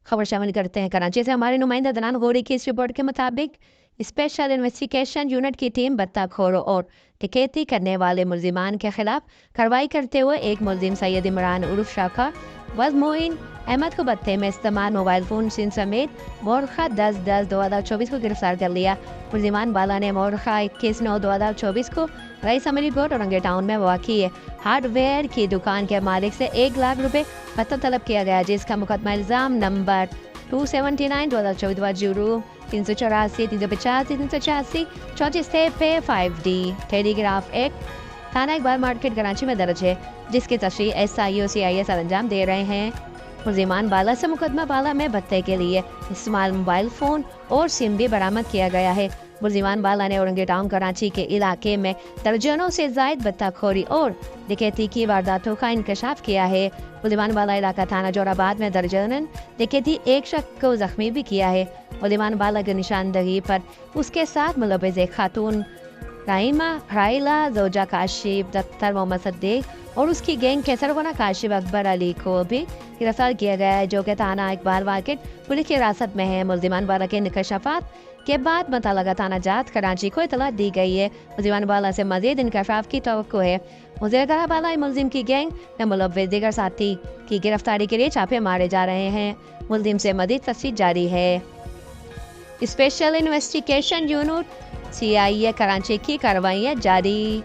खबर शामिल करते हैं। कराची से हमारे नुमाइंदा दनान गौरी की इस रिपोर्ट के मुताबिक स्पेशल इन्वेस्टिगेशन यूनिट की टीम बत्ताखोरों और डकैती करने वाले मुलजिमान के खिलाफ कार्रवाई करते हुए एक मुलजिम सैयद इमरान उर्फ शाखा वज मोइन अहमद को बत्ते में इस्तेमाल मोबाइल फ़ोन सिन समेत मोरखा 10/10/2024 को गिरफ्तार कर लिया। मुलजिमान बाला ने मोरखा 21/9/2024 को रईस अमरी बोर्ड औरंगे टाउन में वाक़ई हार्डवेयर की दुकान के मालिक से 1 लाख रुपए पता तलब किया गया, जिसका मुकदमा इल्ज़ाम नंबर 279/2024 384 385 386 34 5D टेलीग्राफ एक्ट थाना इकबाल मार्केट कराची में दर्ज है, जिसकी तशरीह SIO CIS अंजाम दे रहे हैं। मुलजिमान बाला से मुकदमा बाला में भत्ते के लिए इस्तेमाल मोबाइल फ़ोन और सिम भी बरामद किया गया है। मुलजिमान बाला ने औरंगे टाउन कराची के इलाके में दर्जनों से जायद बत्ताखोरी और डकैती की वारदातों का इंकशाफ किया है। मुलजिमान बाला इलाका थाना जोराबाद में दर्जनन डकैती एक शख्स को जख्मी भी किया है। मुलजिमान बाला की निशानदही पर उसके साथ मुलविस एक खातून राइमा राइला जोजा काशिफ दफ्तर मोहम्मद सद्दीक और उसकी गैंग के सरगना काशिफ अकबर अली को भी गिरफ्तार किया गया है, जो कि थाना इकबाल मार्केट पुलिस की हिरासत में है। मुलजिमान बाला के इंकशाफात के बाद मुतल्लिका थाना जात कराची को इतला दी गई है। मुलजिमान बाला से मजीद इंकशाफ की तवक्को है। मुज़क्करा बाला मुलजिम की गैंग में मुलव्विस दीगर साथी की गिरफ्तारी के लिए छापे मारे जा रहे हैं। मुलजिम से मजीद तफ्तीश जारी है। Special investigation unit CIA Karachi की कार्रवाइयाँ जारी।